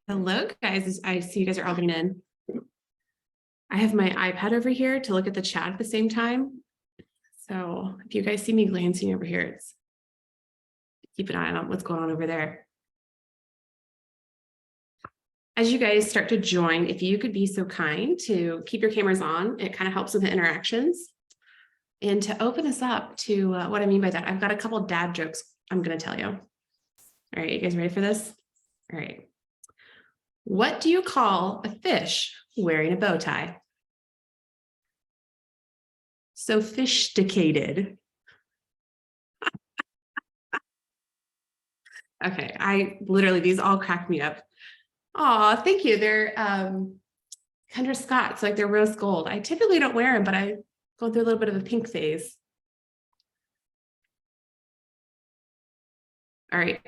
Hello, guys. I see you guys are all getting in. I have my iPad over here to look at the chat at the same time. So if you guys see me glancing over here, it's keep an eye on what's going on over there. As you guys start to join, if you could be so kind to keep your cameras on, it kind of helps with the interactions. And to open us up to what I mean by that, I've got a couple of dad jokes I'm going to tell you. All right, you guys ready for this? All right. What do you call a fish wearing a bow tie? Sophisticated. Okay, I literally, these all crack me up. Oh, thank you. They're Kendra Scott's, like they're rose gold. I typically don't wear them, but I go through a little bit of a pink phase. All right,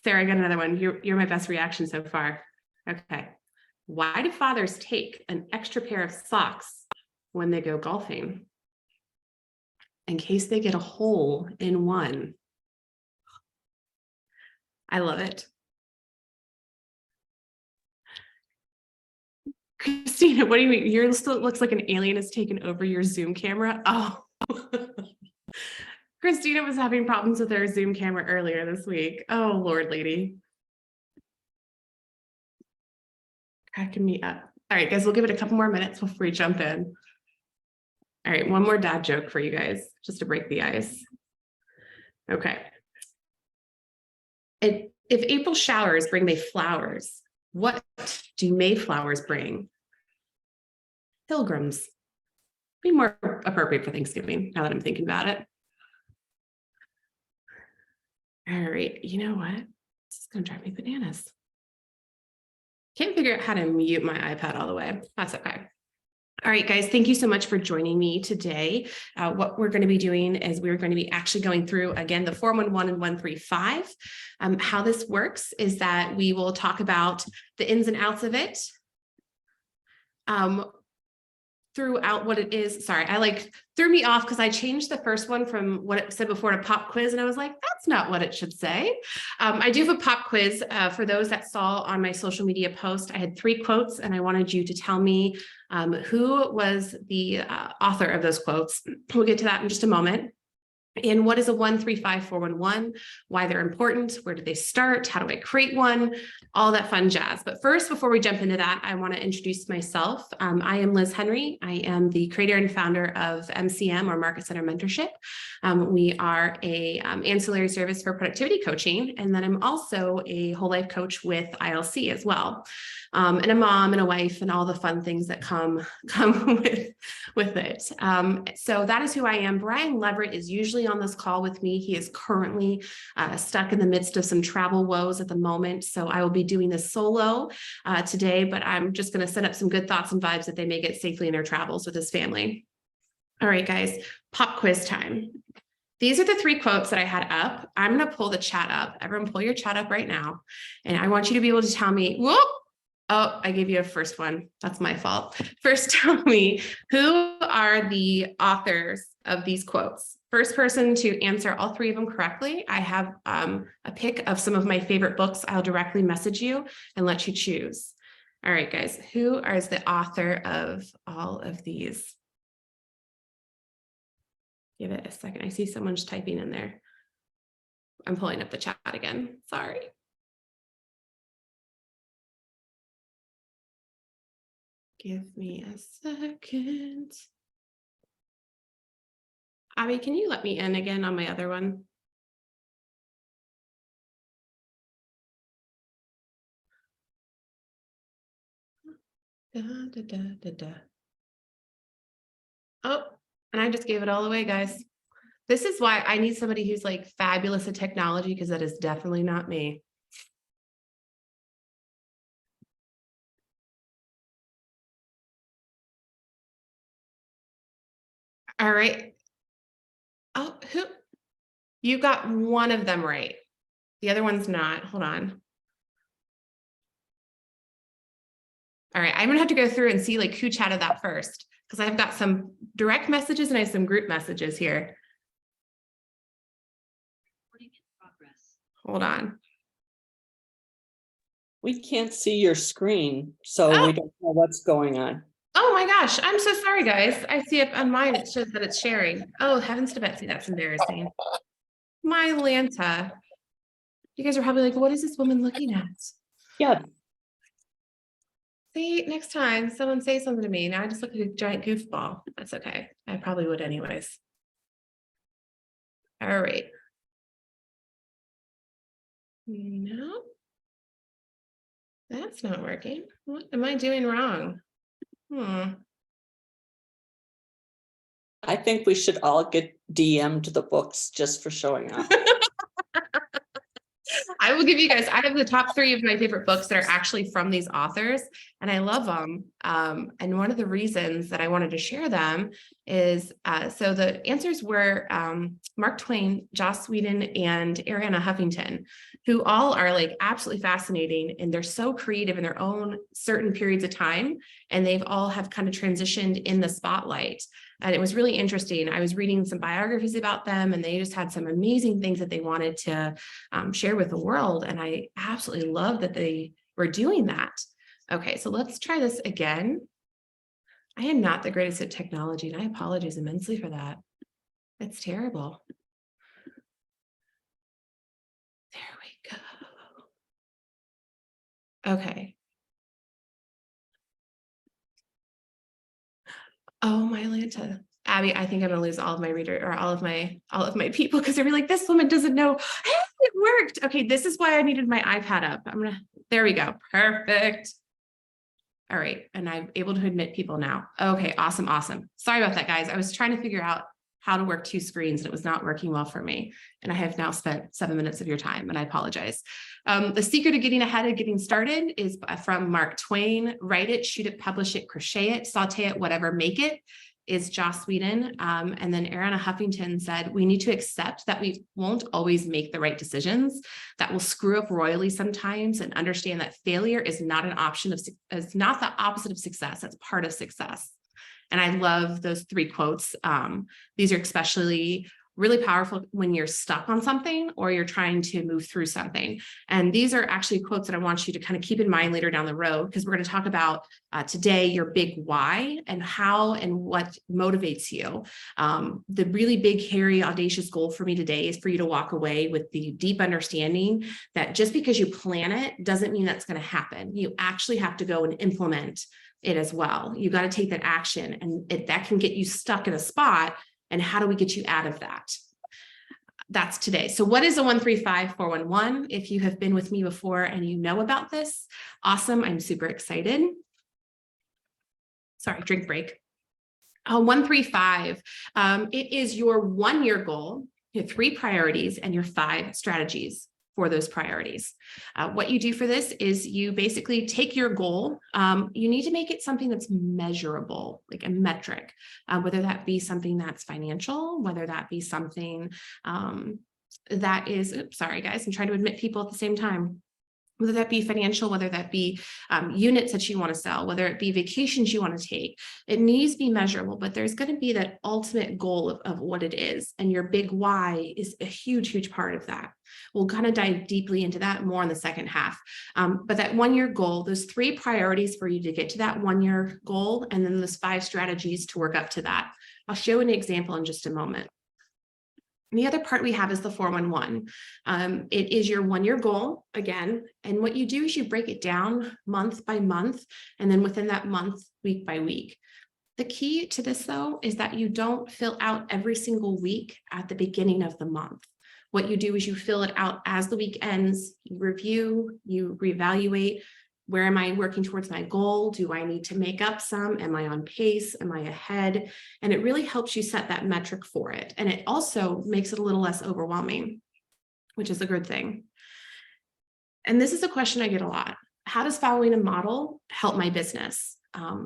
Sarah, I got another one. You're my best reaction so far. Okay. Why do fathers take an extra pair of socks when they go golfing? In case they get a hole in one. I love it. Christina, what do you mean? Yours still looks like an alien has taken over your Zoom camera. Oh, Christina was having problems with her Zoom camera earlier this week. Oh, Lord, lady. Cracking me up. All right, guys, we'll give it a couple more minutes before we jump in. All right, one more dad joke for you guys, just to break the ice. Okay. If April showers bring May flowers, what do May flowers bring? Pilgrims. Be more appropriate for Thanksgiving, now that I'm thinking about it. All right, you know what? This is gonna drive me bananas. Can't figure out how to mute my iPad all the way. That's okay. All right, guys, thank you so much for joining me today. What we're going to be doing is we're going to be actually going through, again, the 411 and 135. How this works is that we will talk about the ins and outs of it, throughout what it is. Sorry, I threw me off because I changed the first one from what it said before to pop quiz. And I was like, that's not what it should say. I do have a pop quiz for those that saw on my social media post. I had 3 quotes and I wanted you to tell me who was the author of those quotes. We'll get to that in just a moment. And what is a 135-411, why they're important, where do they start, how do I create one, all that fun jazz. But first, before we jump into that, I want to introduce myself. I am Liz Henry. I am the creator and founder of MCM, or Market Center Mentorship. We are a ancillary service for productivity coaching, and then I'm also a whole life coach with ILC as well. And a mom and a wife and all the fun things that come with it. So that is who I am. Brian Leverett is usually on this call with me. He is currently stuck in the midst of some travel woes at the moment. So I will be doing this solo today, but I'm just going to set up some good thoughts and vibes that they make it safely in their travels with his family. All right, guys, pop quiz time. These are the 3 quotes that I had up. I'm going to pull the chat up. Everyone pull your chat up right now. And I want you to be able to tell me, whoop. Oh, I gave you a first one. That's my fault. First, tell me, who are the authors of these quotes? First person to answer all 3 of them correctly, I have a pick of some of my favorite books. I'll directly message you and let you choose. All right, guys, who is the author of all of these? Give it a second. I see someone's typing in there. I'm pulling up the chat again. Sorry. Give me a second. Abby, can you let me in again on my other one? Oh, and I just gave it all away, guys. This is why I need somebody who's like fabulous at technology, because that is definitely not me. All right. Oh, who? You got one of them right. The other one's not. Hold on. All right, I'm gonna have to go through and see like who chatted that first, because I've got some direct messages and I have some group messages here. Hold on. We can't see your screen, so Oh, we don't know what's going on. oh my gosh. I'm so sorry, guys. I see it on mine. It shows that it's sharing. Oh, heavens to Betsy. That's embarrassing. My Lanta. You guys are probably like, what is this woman looking at? Yeah, See, next time someone say something to me, now I just look like a giant goofball. That's okay. I probably would anyways. All right. No, that's not working. What am I doing wrong? I think we should all get DM'd the books just for showing up. I will give you guys, I have the top 3 of my favorite books that are actually from these authors, and I love them. And one of the reasons that I wanted to share them is, so the answers were Mark Twain, Joss Whedon, and Arianna Huffington, who all are like absolutely fascinating, and they're so creative in their own certain periods of time, and they've all have kind of transitioned in the spotlight. And it was really interesting. I was reading some biographies about them, and they just had some amazing things that they wanted to share with the world. And I absolutely love that they were doing that. Okay, so let's try this again. I am not the greatest at technology, and I apologize immensely for that. It's terrible. There we go. Okay. Oh, my Lanta. Abby, I think I'm gonna lose all of my reader or all of my people because they're like, this woman doesn't know. Hey, it worked. Okay, this is why I needed my iPad up. There we go. Perfect. All right, and I'm able to admit people now. Okay, awesome, awesome. Sorry about that, guys. I was trying to figure out how to work 2 screens and it was not working well for me. And I have now spent 7 minutes of your time, and I apologize. The secret of getting ahead and getting started is from Mark Twain. Write it, shoot it, publish it, crochet it, saute it, whatever, make it, is Joss Whedon. And then Arianna Huffington said, we need to accept that we won't always make the right decisions, that will screw up royally sometimes, and understand that failure is not an option of, is not the opposite of success. That's part of success. And I love those 3 quotes. These are especially really powerful when you're stuck on something or you're trying to move through something. And these are actually quotes that I want you to kind of keep in mind later down the road, because we're going to talk about today your big why and how and what motivates you. The really big, hairy, audacious goal for me today is for you to walk away with the deep understanding that just because you plan it doesn't mean that's going to happen. You actually have to go and implement it as well. You got to take that action, and that can get you stuck in a spot. And how do we get you out of that? That's today. So what is a 135411? If you have been with me before and you know about this, awesome. I'm super excited. Sorry, drink break. 135. It is your 1-year goal, your 3 priorities, and your 5 strategies for those priorities. What you do for this is you basically take your goal. You need to make it something that's measurable, like a metric, whether that be something that's financial, whether that be something that is, oops, sorry guys, I'm trying to admit people at the same time. Whether that be financial, whether that be units that you want to sell, whether it be vacations you want to take, it needs to be measurable, but there's going to be that ultimate goal of what it is. And your big why is a huge, huge part of that. We'll kind of dive deeply into that more in the second half. But that 1-year goal, those 3 priorities for you to get to that 1-year goal, and then those 5 strategies to work up to that. I'll show an example in just a moment. And the other part we have is the 411. It is your 1-year goal again. And what you do is you break it down month by month, and then within that month, week by week. The key to this though, is that you don't fill out every single week at the beginning of the month. What you do is you fill it out as the week ends, you review, you reevaluate. Where am I working towards my goal? Do I need to make up some? Am I on pace? Am I ahead? And it really helps you set that metric for it. And it also makes it a little less overwhelming, which is a good thing. And this is a question I get a lot. How does following a model help my business?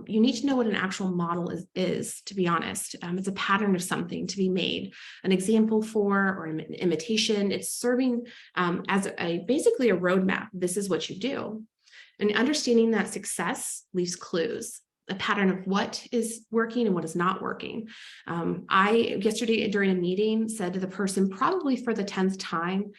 You need to know what an actual model is, to be honest. It's a pattern of something to be made, an example for, or an imitation. It's serving as basically a roadmap. This is what you do. And understanding that success leaves clues, a pattern of what is working and what is not working. I, yesterday during a meeting, said to the person, probably for the 10th time,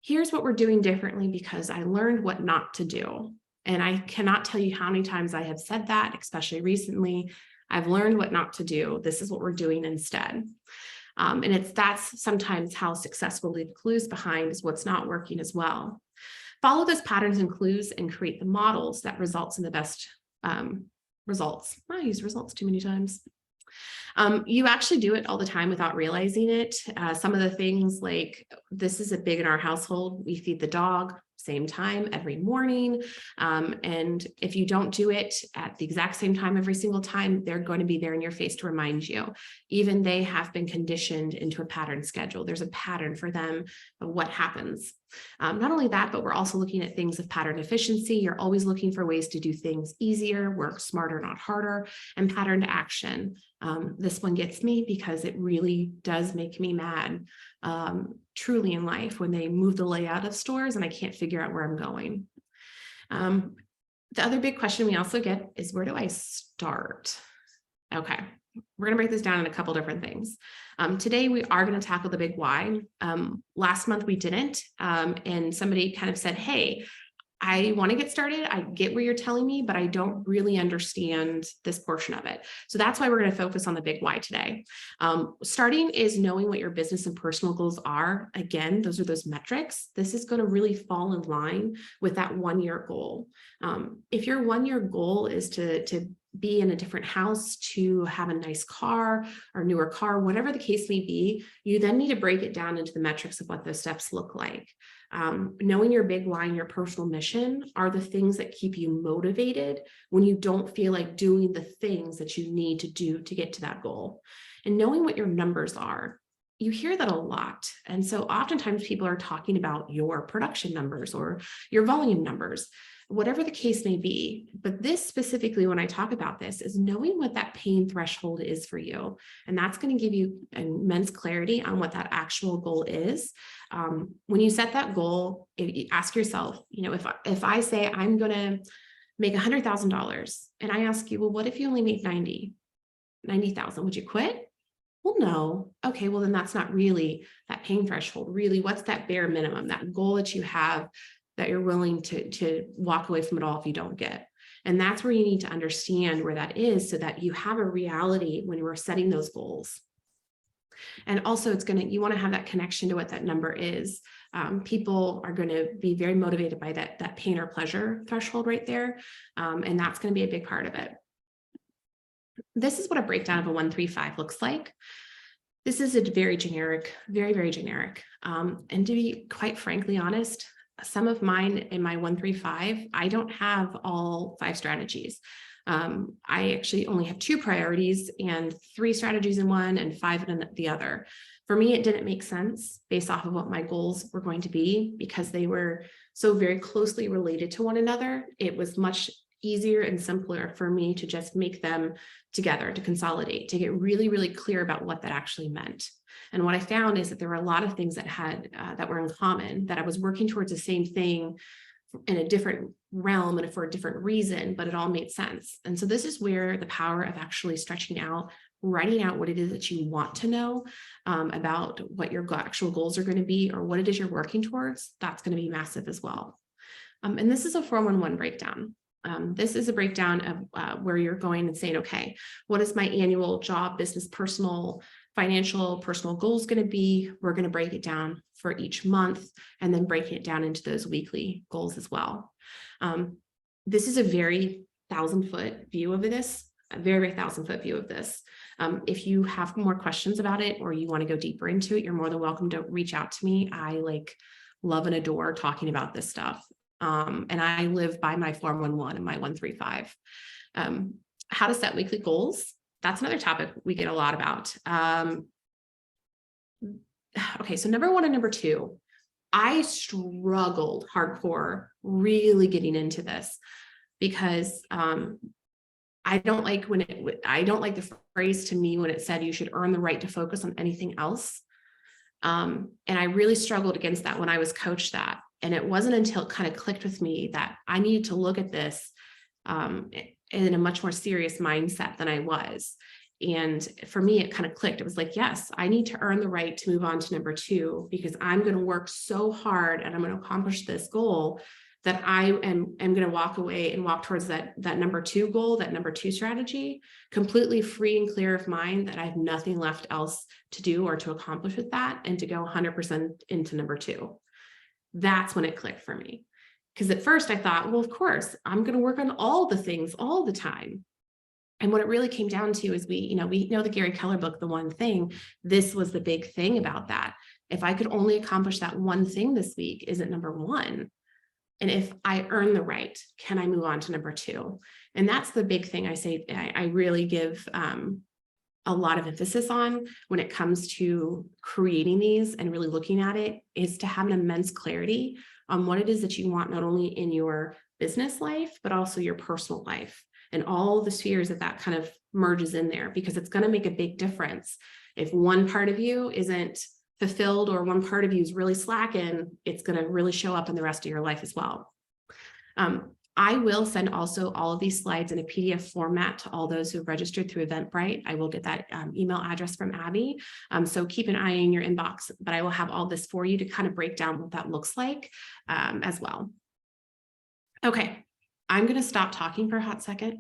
here's what we're doing differently because I learned what not to do. And I cannot tell you how many times I have said that, especially recently. I've learned what not to do. This is what we're doing instead. And that's sometimes how success will leave clues behind, is what's not working as well. Follow those patterns and clues and create the models that results in the best results. I use results too many times. You actually do it all the time without realizing it. Some of the things, like, this is a big in our household. We feed the dog same time every morning. And if you don't do it at the exact same time every single time, they're going to be there in your face to remind you. Even they have been conditioned into a pattern schedule. There's a pattern for them of what happens. Not only that, but we're also looking at things of pattern efficiency. You're always looking for ways to do things easier, work smarter, not harder, and patterned action. This one gets me because it really does make me mad, truly, in life, when they move the layout of stores and I can't figure out where I'm going. The other big question we also get is, where do I start? Okay, we're going to break this down in a couple different things. Today, we are going to tackle the big why. Last month, we didn't. And somebody kind of said, hey, I want to get started. I get where you're telling me, but I don't really understand this portion of it. So that's why we're going to focus on the big why today. Starting is knowing what your business and personal goals are. Again, those are those metrics. This is going to really fall in line with that 1-year goal. If your 1-year goal is to be in a different house, to have a nice car or newer car, whatever the case may be, you then need to break it down into the metrics of what those steps look like. Knowing your big why and your personal mission are the things that keep you motivated when you don't feel like doing the things that you need to do to get to that goal. And knowing what your numbers are. You hear that a lot. And so oftentimes people are talking about your production numbers or your volume numbers, whatever the case may be. But this specifically, when I talk about this, is knowing what that pain threshold is for you. And that's going to give you immense clarity on what that actual goal is. When you set that goal, ask yourself, if I say I'm going to make $100,000 and I ask you, well, what if you only made 90,000, would you quit? Well, no. Okay, well, then that's not really that pain threshold. Really, what's that bare minimum, that goal that you have that you're willing to walk away from it all if you don't get? And that's where you need to understand where that is, so that you have a reality when you're setting those goals. And also you want to have that connection to what that number is. People are going to be very motivated by that pain or pleasure threshold right there. And that's going to be a big part of it. This is what a breakdown of a 1-3-5 looks like. This is a very generic, very, very generic. And to be quite frankly honest, some of mine in my 1-3-5, I don't have all 5 strategies. I actually only have 2 priorities and 3 strategies in one and 5 in the other. For me, it didn't make sense based off of what my goals were going to be, because they were so very closely related to one another. It was much easier and simpler for me to just make them together, to consolidate, to get really, really clear about what that actually meant. And what I found is that there were a lot of things that were in common, that I was working towards the same thing in a different realm and for a different reason, but it all made sense. And so this is where the power of actually stretching out, writing out what it is that you want to know about what your actual goals are going to be, or what it is you're working towards, that's going to be massive as well. And this is a 4-1-1 breakdown. This is a breakdown of where you're going and saying, okay, what is my annual job, business, personal, financial, personal goals going to be? We're going to break it down for each month and then breaking it down into those weekly goals as well. This is a very 1,000-foot view of this, a very, very 1,000-foot view of this. If you have more questions about it or you want to go deeper into it, you're more than welcome to reach out to me. I love and adore talking about this stuff. And I live by my 4-1-1 and my 1-3-5. How to set weekly goals. That's another topic we get a lot about. Okay, so number 1 and number 2, I struggled hardcore really getting into this because I don't like the phrase to me when it said you should earn the right to focus on anything else. And I really struggled against that when I was coached that. And it wasn't until it kind of clicked with me that I needed to look at this in a much more serious mindset than I was. And for me, it kind of clicked. It was like, yes, I need to earn the right to move on to number 2, because I'm going to work so hard and I'm going to accomplish this goal that I am going to walk away and walk towards that number 2 goal, that number 2 strategy, completely free and clear of mind, that I have nothing left else to do or to accomplish with that, and to go 100% into number 2. That's when it clicked for me. Because at first I thought, well, of course, I'm going to work on all the things all the time. And what it really came down to is we know the Gary Keller book, The One Thing. This was the big thing about that. If I could only accomplish that one thing this week, is it number 1? And if I earn the right, can I move on to number 2? And that's the big thing I really give a lot of emphasis on when it comes to creating these and really looking at it, is to have an immense clarity on what it is that you want, not only in your business life, but also your personal life, and all the spheres that kind of merges in there, because it's going to make a big difference. If one part of you isn't fulfilled, or one part of you is really slacking, it's going to really show up in the rest of your life as well. I will send also all of these slides in a PDF format to all those who have registered through Eventbrite. I will get that email address from Abby. So keep an eye in your inbox, but I will have all this for you to kind of break down what that looks like as well. Okay, I'm going to stop talking for a hot second.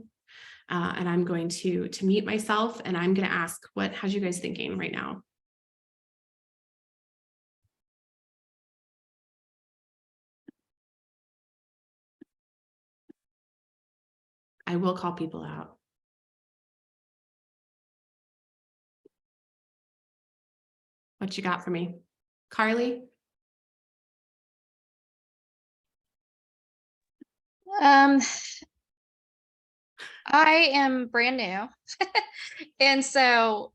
And I'm going to mute myself, and I'm going to ask, how's you guys thinking right now? I will call people out. What you got for me? Carly? I am brand new. And so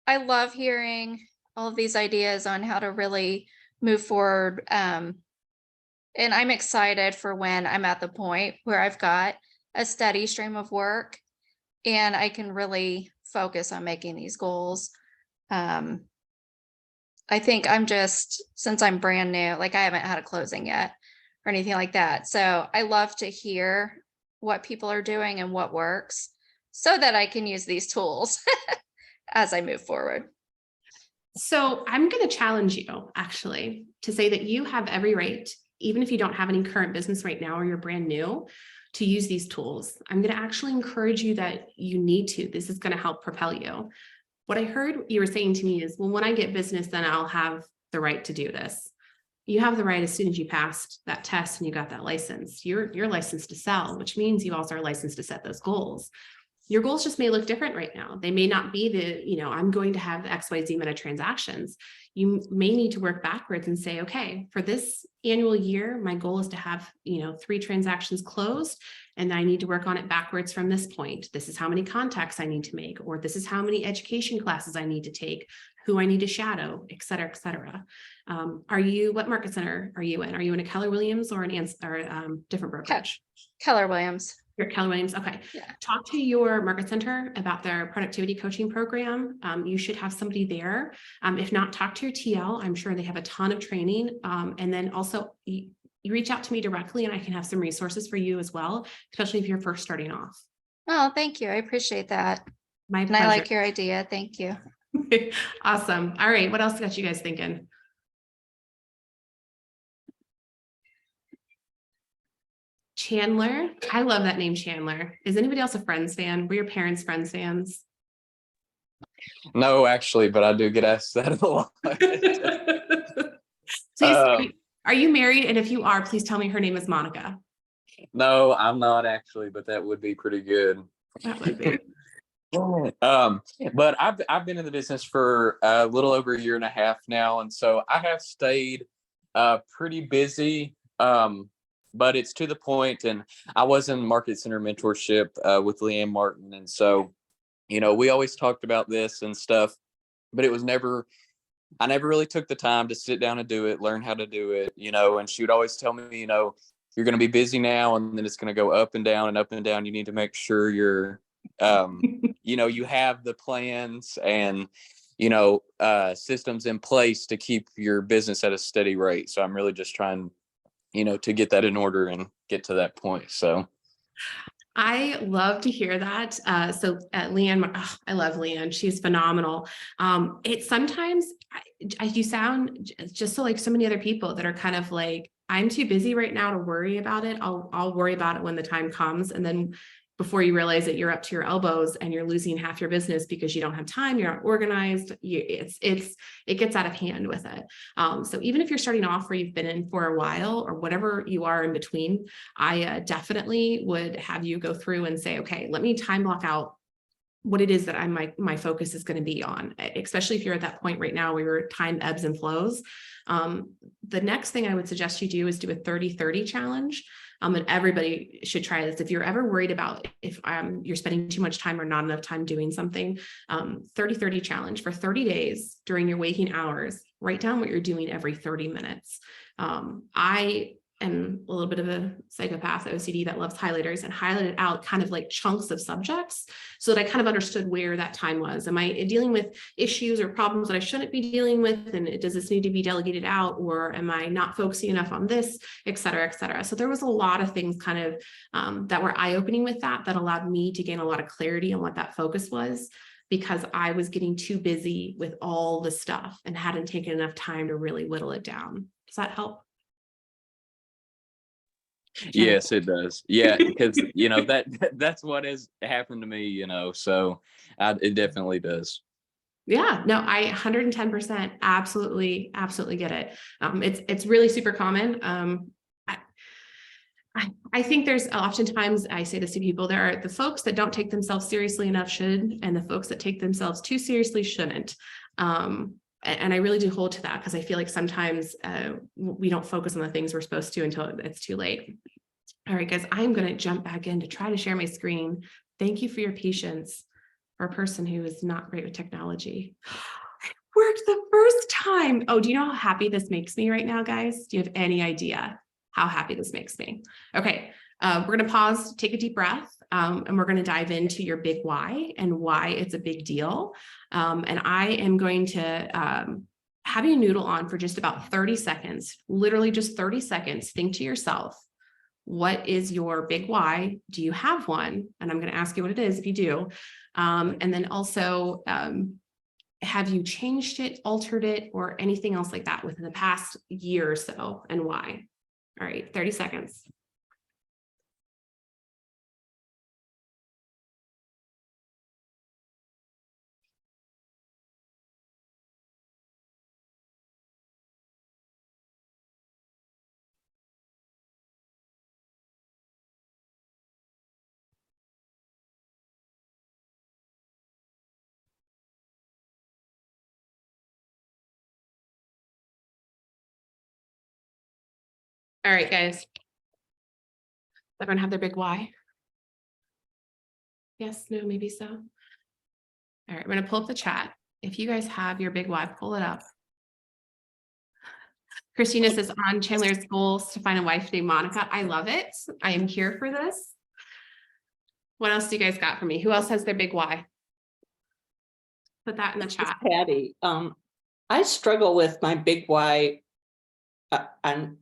I love hearing all of these ideas on how to really move forward. And I'm excited for when I'm at the point where I've got a steady stream of work and I can really focus on making these goals. I think since I'm brand new, like I haven't had a closing yet or anything like that. So I love to hear what people are doing and what works, so that I can use these tools as I move forward. So I'm going to challenge you, actually, to say that you have every right, even if you don't have any current business right now or you're brand new, to use these tools. I'm going to actually encourage you that you need to. This is going to help propel you. What I heard you were saying to me is, well, when I get business, then I'll have the right to do this. You have the right as soon as you passed that test and you got that license. You're licensed to sell, which means you also are licensed to set those goals. Your goals just may look different right now. They may not be I'm going to have XYZ amount of transactions. You may need to work backwards and say, okay, for this annual year, my goal is to have, 3 transactions closed, and I need to work on it backwards from this point. This is how many contacts I need to make, or this is how many education classes I need to take, who I need to shadow, et cetera, et cetera. What market center are you in? Are you in a Keller Williams or different brokerage? Keller Williams. You're Keller Williams. Okay. Yeah. Talk to your market center about their productivity coaching program. You should have somebody there. If not, talk to your TL. I'm sure they have a ton of training. And then also you reach out to me directly, and I can have some resources for you as well, especially if you're first starting off. Oh, thank you. I appreciate that. My pleasure. And I like your idea. Thank you. Awesome. All right. What else got you guys thinking? Chandler. I love that name, Chandler. Is anybody else a Friends fan? Were your parents Friends fans? No, actually, but I do get asked that a lot. Please, are you married? And if you are, please tell me her name is Monica. No, I'm not actually, but that would be pretty good. That would be. But I've been in the business for a little over 1.5 years now, and so I have stayed pretty busy. But it's to the point, and I was in Market Center mentorship with Leanne Martin, and so we always talked about this and stuff, but I never really took the time to sit down and do it, learn how to do it, and she would always tell me, you're going to be busy now, and then it's going to go up and down and up and down. You need to make sure you're you have the plans and systems in place to keep your business at a steady rate. So I'm really just trying to get that in order and get to that point. So I love to hear that. So Leanne, I love Leanne. She's phenomenal. It sometimes you sound just so like so many other people that are kind of like, I'm too busy right now to worry about it. I'll worry about it when the time comes. And then before you realize that you're up to your elbows and you're losing half your business because you don't have time, you're not organized. It gets out of hand with it. So even if you're starting off where you've been in for a while or whatever you are in between, I definitely would have you go through and say, okay, let me time block out what it is that my focus is going to be on, especially if you're at that point right now where your time ebbs and flows. The next thing I would suggest you do is do a 30-30 challenge. And everybody should try this. If you're ever worried about if you're spending too much time or not enough time doing something, 30-30 challenge for 30 days during your waking hours, write down what you're doing every 30 minutes. I am a little bit of a psychopath OCD that loves highlighters and highlighted out kind of like chunks of subjects so that I kind of understood where that time was. Am I dealing with issues or problems that I shouldn't be dealing with? And does this need to be delegated out, or am I not focusing enough on this, et cetera, et cetera. So there was a lot of things kind of that were eye-opening with that allowed me to gain a lot of clarity on what that focus was, because I was getting too busy with all the stuff and hadn't taken enough time to really whittle it down. Does that help? Yes, it does. Yeah, because that's what has happened to me, so it definitely does. Yeah, no, I 110% absolutely get it. It's really super common. I think there's oftentimes, I say this to people, there are the folks that don't take themselves seriously enough should, and the folks that take themselves too seriously shouldn't. And I really do hold to that, because I feel like sometimes we don't focus on the things we're supposed to until it's too late. All right, guys, I'm going to jump back in to try to share my screen. Thank you for your patience for a person who is not great with technology. It worked the first time. Oh, do you know how happy this makes me right now, guys? Do you have any idea how happy this makes me? Okay, we're going to pause, take a deep breath, and we're going to dive into your big why and why it's a big deal. And I am going to have you noodle on for just about 30 seconds, literally just 30 seconds. Think to yourself, what is your big why? Do you have one? And I'm going to ask you what it is if you do. And then also, have you changed it, altered it, or anything else like that within the past year or so, and why? All right, 30 seconds. All right, guys. Everyone have their big why? Yes, no, maybe so. All right, we're going to pull up the chat. If you guys have your big why, pull it up. Christina says on Chandler's goals to find a wife named Monica. I love it. I am here for this. What else do you guys got for me? Who else has their big why? Put that in the chat. Patty, I struggle with my big why, and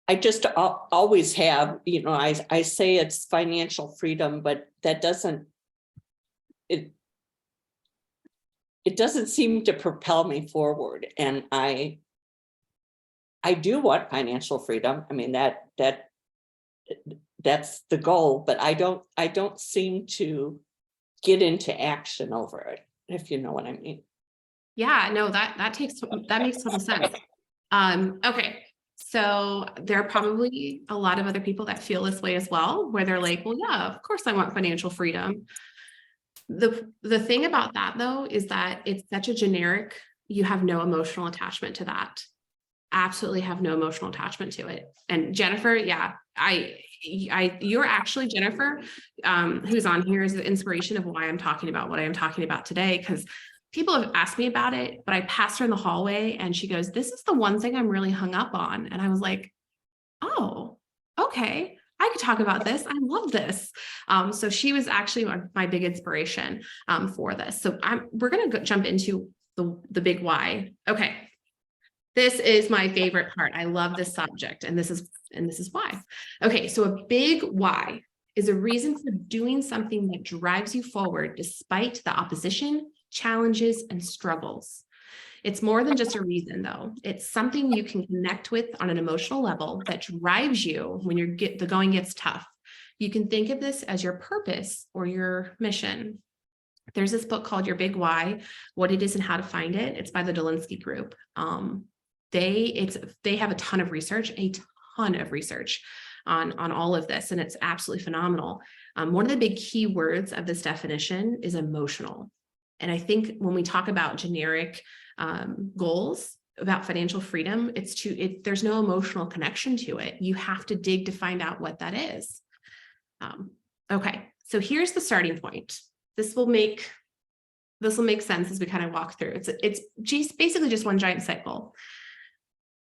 I just always have, I say it's financial freedom, but that doesn't, it doesn't seem to propel me forward. And I do want financial freedom. I mean, that's the goal, but I don't seem to get into action over it, if you know what I mean. Yeah, no, that makes total sense. Okay. So there are probably a lot of other people that feel this way as well, where they're like, well, yeah, of course I want financial freedom. The thing about that though, is that it's such a generic, you have no emotional attachment to that. Absolutely have no emotional attachment to it. And Jennifer, yeah, you're actually Jennifer, who's on here, is the inspiration of why I'm talking about what I am talking about today, because people have asked me about it, but I passed her in the hallway and she goes, this is the one thing I'm really hung up on. And I was like, oh, okay, I could talk about this. I love this. So she was actually my big inspiration for this. So we're going to jump into the big why. Okay. This is my favorite part. I love this subject, and this is why. Okay, so a big why is a reason for doing something that drives you forward despite the opposition, challenges, and struggles. It's more than just a reason, though. It's something you can connect with on an emotional level that drives you when the going gets tough. You can think of this as your purpose or your mission. There's this book called Your Big Why, What It Is and How to Find It. It's by the Dolinsky Group. They have a ton of research on all of this, and it's absolutely phenomenal. One of the big key words of this definition is emotional. And I think when we talk about generic goals about financial freedom, there's no emotional connection to it. You have to dig to find out what that is. Okay, so here's the starting point. This will make sense as we kind of walk through. It's basically just one giant cycle.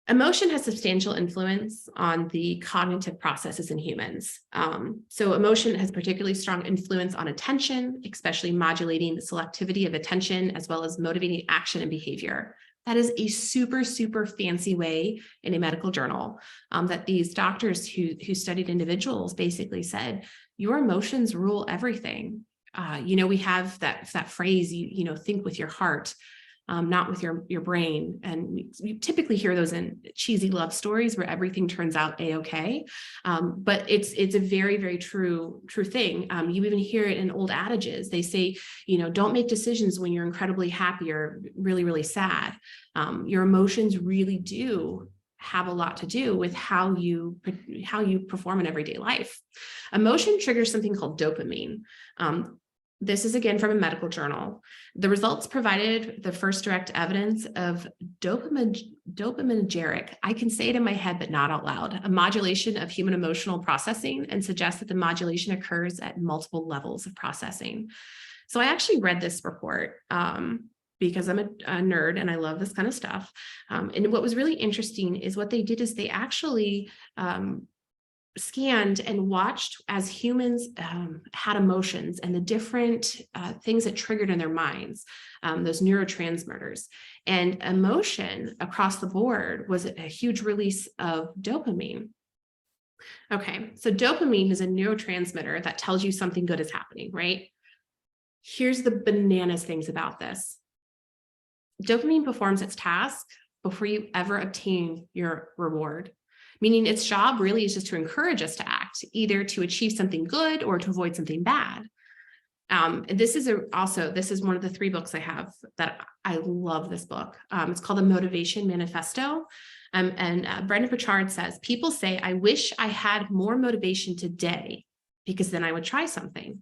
Emotion has substantial influence on the cognitive processes in humans. So emotion has particularly strong influence on attention, especially modulating the selectivity of attention, as well as motivating action and behavior. That is a super, super fancy way in a medical journal that these doctors who studied individuals basically said, your emotions rule everything. We have that phrase, think with your heart. Not with your brain. And you typically hear those in cheesy love stories where everything turns out a-okay. But it's a very, very true thing. You even hear it in old adages. They say, don't make decisions when you're incredibly happy or really, really sad. Your emotions really do have a lot to do with how you perform in everyday life. Emotion triggers something called dopamine. This is again from a medical journal. The results provided the first direct evidence of dopaminergic, I can say it in my head, but not out loud, a modulation of human emotional processing, and suggests that the modulation occurs at multiple levels of processing. So I actually read this report because I'm a nerd and I love this kind of stuff. And what was really interesting is what they did is they actually scanned and watched as humans had emotions and the different things that triggered in their minds, those neurotransmitters. And emotion across the board was a huge release of dopamine. Okay, so dopamine is a neurotransmitter that tells you something good is happening, right? Here's the bananas things about this. Dopamine performs its task before you ever obtain your reward. Meaning its job really is just to encourage us to act, either to achieve something good or to avoid something bad. This is one of the 3 books I have that I love this book. It's called The Motivation Manifesto. And Brendon Burchard says, people say, I wish I had more motivation today because then I would try something.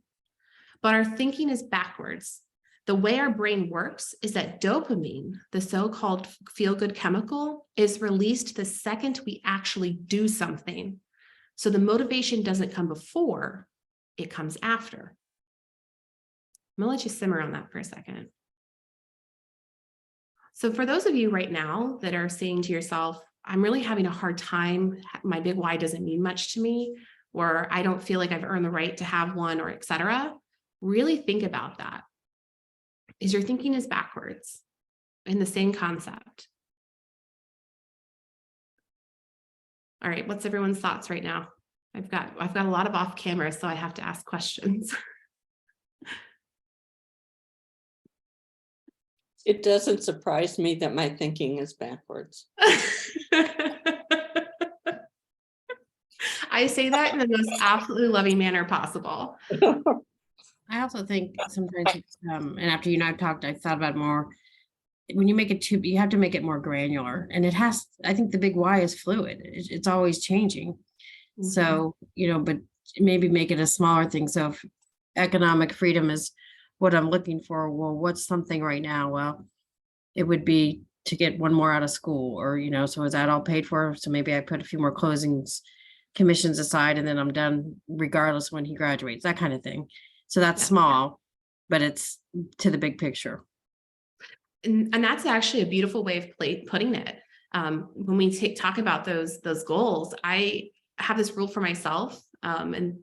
But our thinking is backwards. The way our brain works is that dopamine, the so-called feel-good chemical, is released the second we actually do something. So the motivation doesn't come before, it comes after. I'm gonna let you simmer on that for a second. So for those of you right now that are saying to yourself, I'm really having a hard time, my big why doesn't mean much to me, or I don't feel like I've earned the right to have one, or et cetera, really think about that. Is your thinking is backwards in the same concept? All right, what's everyone's thoughts right now? I've got a lot of off camera, so I have to ask questions. It doesn't surprise me that my thinking is backwards. I say that in the most absolutely loving manner possible. I also think sometimes it's, and after you and I've talked, I've thought about it more. When you make it you have to make it more granular, and I think the big why is fluid. It's always changing. Mm-hmm. So, but maybe make it a smaller thing. So if economic freedom is what I'm looking for, well, what's something right now? Well, it would be to get one more out of school, or, so is that all paid for? So maybe I put a few more commissions aside, and then I'm done regardless when he graduates, that kind of thing. So that's small, but it's to the big picture. And that's actually a beautiful way of putting it. When we talk about those goals, I have this rule for myself, and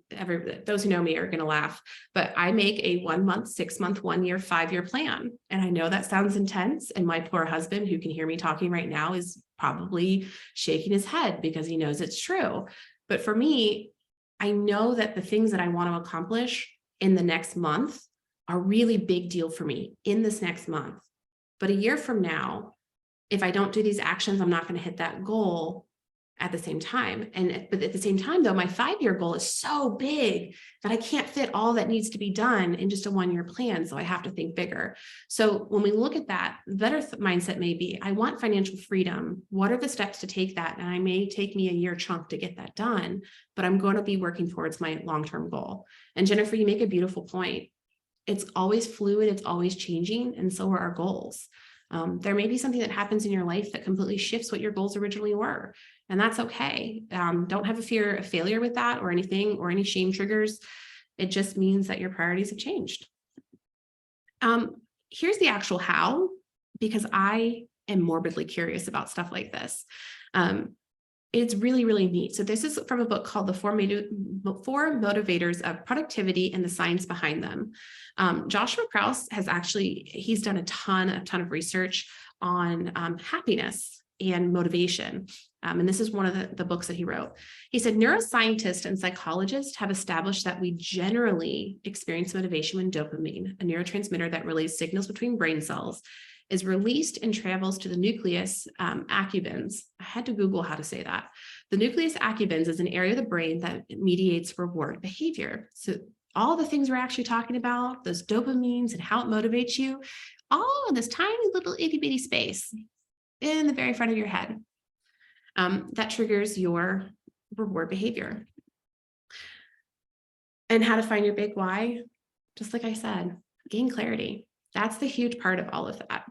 those who know me are going to laugh, but I make a 1 month, 6 month, 1 year, 5 year plan. And I know that sounds intense. And my poor husband, who can hear me talking right now, is probably shaking his head because he knows it's true. But for me, I know that the things that I want to accomplish in the next month are really big deal for me in this next month. But a year from now, if I don't do these actions, I'm not going to hit that goal at the same time. But at the same time, though, my 5-year goal is so big that I can't fit all that needs to be done in just a 1-year plan. So I have to think bigger. So when we look at that, the better mindset may be, I want financial freedom. What are the steps to take that? And I may take me a year chunk to get that done, but I'm going to be working towards my long-term goal. And Jennifer, you make a beautiful point. It's always fluid. It's always changing. And so are our goals. There may be something that happens in your life that completely shifts what your goals originally were. And that's okay. Don't have a fear of failure with that or anything or any shame triggers. It just means that your priorities have changed. Here's the actual how, because I am morbidly curious about stuff like this. It's really, really neat. So this is from a book called The Four Motivators of Productivity and the Science Behind Them. Joshua Krause has he's done a ton of research on happiness and motivation. And this is one of the books that he wrote. He said, neuroscientists and psychologists have established that we generally experience motivation when dopamine, a neurotransmitter that relays signals between brain cells, is released and travels to the nucleus accumbens. I had to Google how to say that. The nucleus accumbens is an area of the brain that mediates reward behavior. So all the things we're actually talking about, those dopamines and how it motivates you, all in this tiny little itty bitty space in the very front of your head. That triggers your reward behavior. And how to find your big why, just like I said, gain clarity. That's the huge part of all of that.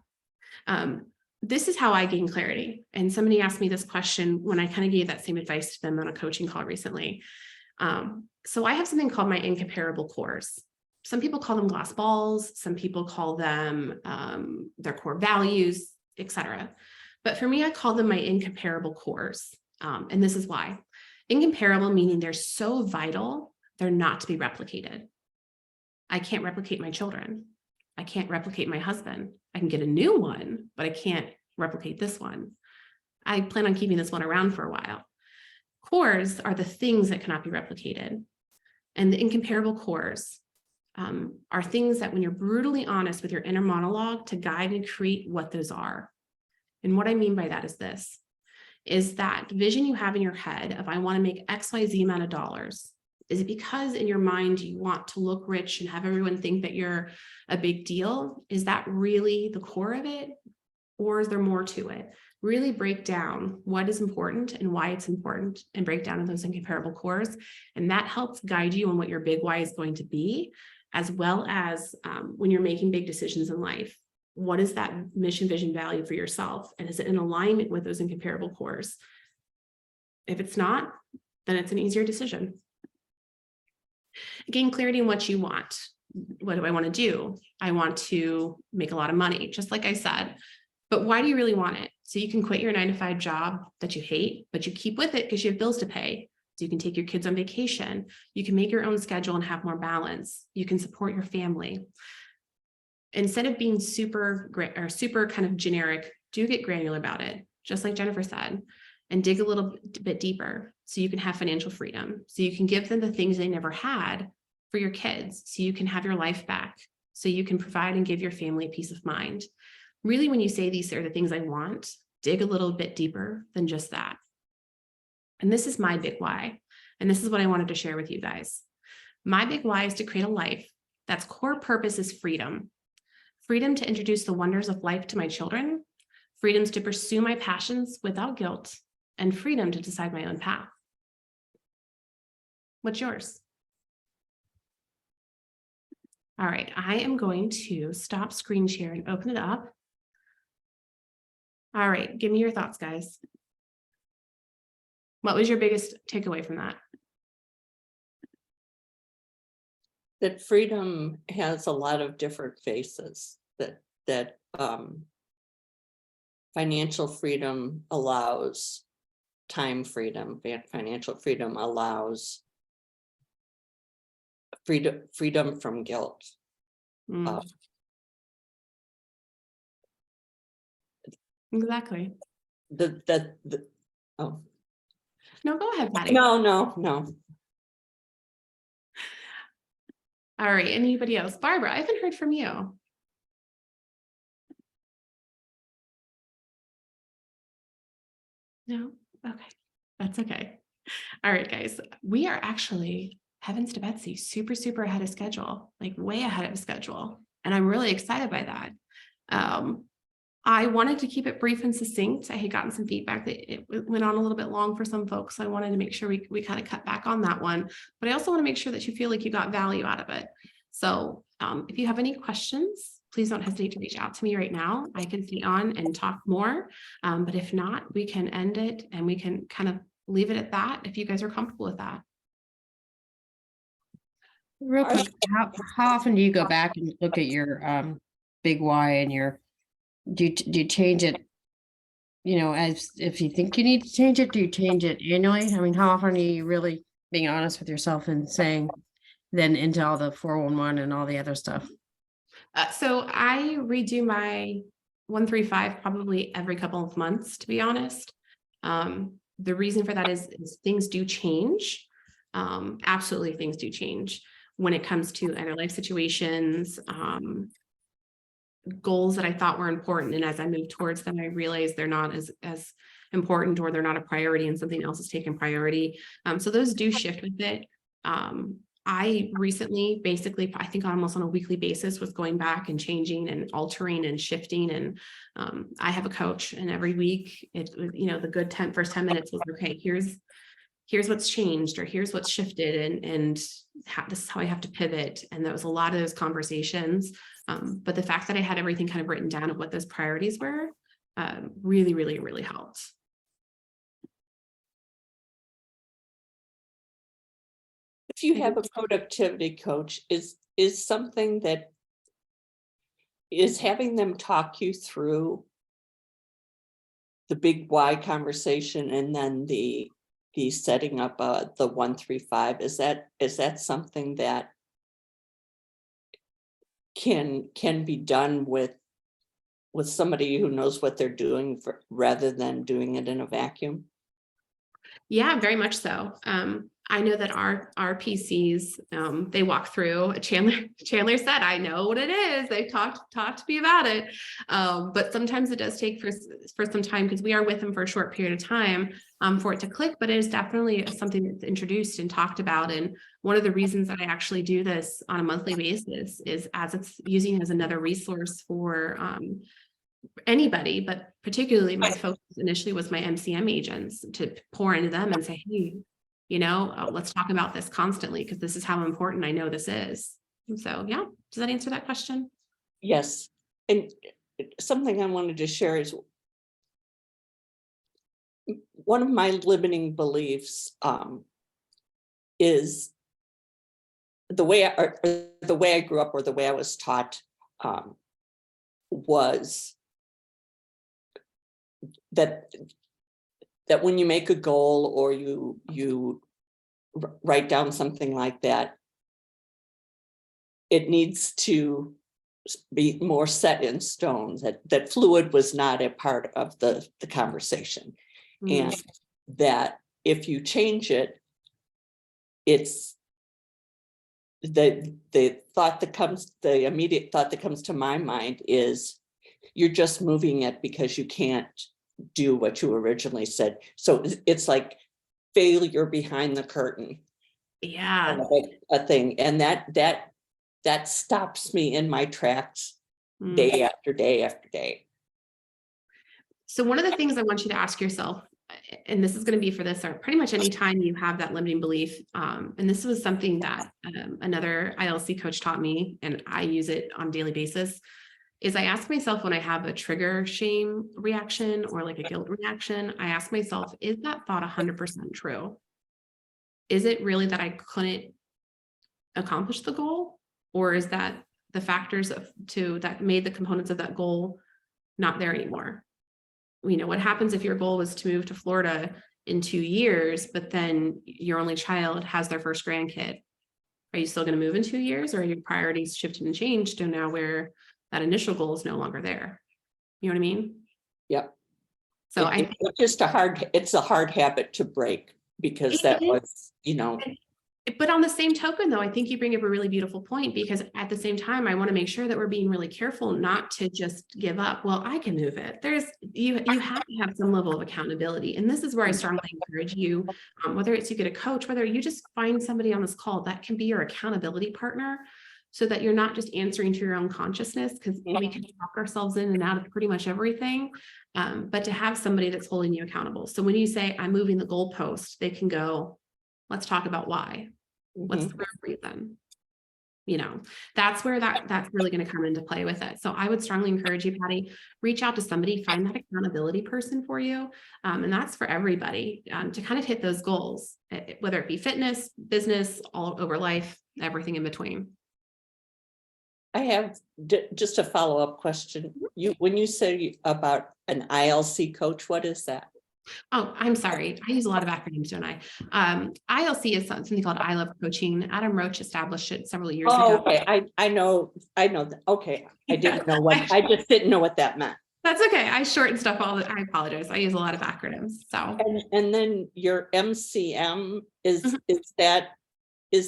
This is how I gain clarity. And somebody asked me this question when I kind of gave that same advice to them on a coaching call recently. So I have something called my incomparable cores. Some people call them glass balls. Some people call them their core values, etc. But for me, I call them my incomparable cores. And this is why. Incomparable meaning they're so vital, they're not to be replicated. I can't replicate my children. I can't replicate my husband. I can get a new one, but I can't replicate this one. I plan on keeping this one around for a while. Cores are the things that cannot be replicated. And the incomparable cores are things that when you're brutally honest with your inner monologue to guide and create what those are. And what I mean by that is that vision you have in your head of I want to make XYZ amount of dollars. Is it because in your mind you want to look rich and have everyone think that you're a big deal? Is that really the core of it? Or is there more to it? Really break down what is important and why it's important and break down those incomparable cores. And that helps guide you on what your big why is going to be, as well as when you're making big decisions in life. What is that mission, vision, value for yourself? And is it in alignment with those incomparable cores? If it's not, then it's an easier decision. Gain clarity in what you want. What do I want to do? I want to make a lot of money, just like I said. But why do you really want it? So you can quit your 9-to-5 job that you hate, but you keep with it because you have bills to pay. So you can take your kids on vacation. You can make your own schedule and have more balance. You can support your family. Instead of being super kind of generic, do get granular about it, just like Jennifer said, and dig a little bit deeper so you can have financial freedom. So you can give them the things they never had for your kids, so you can have your life back, so you can provide and give your family peace of mind. Really, when you say these are the things I want, dig a little bit deeper than just that. And this is my big why. And this is what I wanted to share with you guys. My big why is to create a life that's core purpose is freedom. Freedom to introduce the wonders of life to my children, freedoms to pursue my passions without guilt, and freedom to decide my own path. What's yours? All right, I am going to stop screen share and open it up. All right, give me your thoughts, guys. What was your biggest takeaway from that? That freedom has a lot of different faces, that financial freedom allows time freedom, financial freedom allows freedom from guilt. Exactly. Oh. No, go ahead, Patty. No. All right, anybody else? Barbara, I haven't heard from you. No? Okay, that's okay. All right, guys, we are actually, heavens to Betsy, super, super ahead of schedule, like way ahead of schedule. And I'm really excited by that. I wanted to keep it brief and succinct. I had gotten some feedback that it went on a little bit long for some folks. So I wanted to make sure we kind of cut back on that one, but I also want to make sure that you feel like you got value out of it. So if you have any questions, please don't hesitate to reach out to me right now. I can stay on and talk more, but if not, we can end it and we can kind of leave it at that if you guys are comfortable with that. Real quick, how often do you go back and look at your big Y and your, do you change it? You know, as if you think you need to change it, do you change it annually? I mean, how often are you really being honest with yourself and saying then into all the 411 and all the other stuff? So I redo my 135 probably every couple of months, to be honest. The reason for that is things do change. Absolutely, things do change when it comes to either life situations, goals that I thought were important. And as I move towards them, I realize they're not as important, or they're not a priority and something else is taking priority. So those do shift with it. I recently, basically, I think almost on a weekly basis, was going back and changing and altering and shifting. And I have a coach, and every week, it was, you know, the good first 10 minutes was, okay, here's what's changed, or here's what's shifted, and this is how I have to pivot. And there was a lot of those conversations. But the fact that I had everything kind of written down of what those priorities were really, really, really helped. If you have a productivity coach, is something that is having them talk you through the big why conversation and then the setting up the 135, is that something that can be done with somebody who knows what they're doing rather than doing it in a vacuum? Yeah, very much so. I know that our PCs, they walk through. Chandler said, I know what it is. They've talked to me about it. But sometimes it does take for some time, because we are with them for a short period of time for it to click, but it is definitely something that's introduced and talked about. And one of the reasons that I actually do this on a monthly basis is as it's using as another resource for anybody, but particularly my focus initially was my MCM agents, to pour into them and say, hey, you know, let's talk about this constantly, because this is how important I know this is. And so, yeah, does that answer that question? Yes. And something I wanted to share is one of my limiting beliefs is the way I grew up, or the way I was taught, was that when you make a goal, or you write down something like that, it needs to be more set in stone, that fluid was not a part of the conversation. And that if you change it, it's the immediate thought that comes to my mind is you're just moving it because you can't do what you originally said. So it's like failure behind the curtain. Yeah. A thing. And that stops me in my tracks day after day after day. So one of the things I want you to ask yourself, and this is going to be for this, or pretty much any time you have that limiting belief, and this was something that another ILC coach taught me, and I use it on a daily basis, is I ask myself when I have a trigger shame reaction or like a guilt reaction, I ask myself, is that thought 100% true? Is it really that I couldn't accomplish the goal? Or is that the factors that made the components of that goal not there anymore? You know, what happens if your goal was to move to Florida in 2 years, but then your only child has their first grandkid? Are you still going to move in 2 years, or are your priorities shifted and changed to now where that initial goal is no longer there? You know what I mean? Yep. So it's a hard habit to break, because that was, you know. But on the same token, though, I think you bring up a really beautiful point, because at the same time, I want to make sure that we're being really careful not to just give up. Well, I can move it. You have to have some level of accountability. And this is where I strongly encourage you, whether it's you get a coach, whether you just find somebody on this call that can be your accountability partner, so that you're not just answering to your own consciousness, because we can talk ourselves in and out of pretty much everything. But to have somebody that's holding you accountable. So when you say, I'm moving the goalpost, they can go, let's talk about why. What's the real reason? That's where that's really going to come into play with it. So I would strongly encourage you, Patty, reach out to somebody, find that accountability person for you. And that's for everybody, to kind of hit those goals, whether it be fitness, business, all over life, everything in between. I have just a follow-up question. When you say about an ILC coach, what is that? Oh, I'm sorry. I use a lot of acronyms, don't I? ILC is something called I Love Coaching. Adam Roach established it several years Oh, ago. okay. I know that. Okay. I just didn't know what that meant. That's okay. I shorten stuff I apologize. I use a lot of acronyms. So, And then your MCM is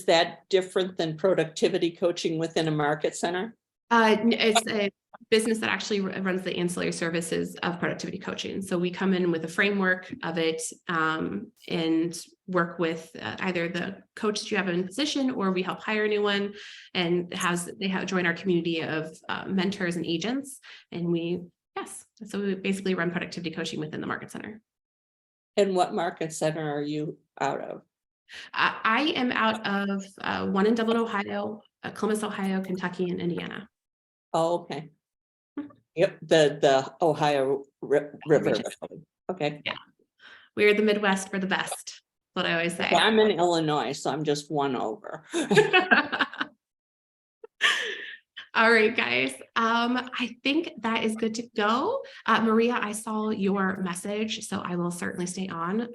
that different than productivity coaching within a market center? it's a business that actually runs the ancillary services of productivity coaching. So we come in with a framework of it, and work with either the coach that you have in position, or we help hire a new one, and they have joined our community of mentors and agents. And so we basically run productivity coaching within the market center. And what market center are you out of? I am out of one in Dublin, Ohio, Columbus, Ohio, Kentucky, and Indiana. Oh, okay. Yep, the Ohio River. Okay. Yeah. We're the Midwest, we're the best. What I always say. Yeah, I'm in Illinois, so I'm just one over. All right, guys. I think that is good to go. Maria, I saw your message, so I will certainly stay on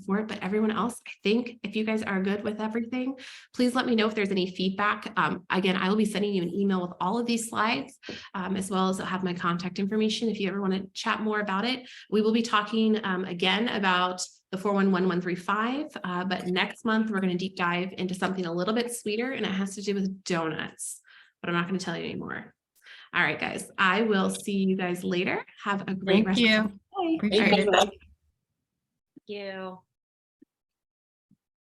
for it. But everyone else, I think if you guys are good with everything, please let me know if there's any feedback. Again, I will be sending you an email with all of these slides, as well as I'll have my contact information if you ever want to chat more about it. We will be talking again about the 411135, but next month we're going to deep dive into something a little bit sweeter, and it has to do with donuts. But I'm not going to tell you anymore. All right, guys. I will see you guys later. Have a great Thank rest you. of the day. Appreciate All right. it. Thank you.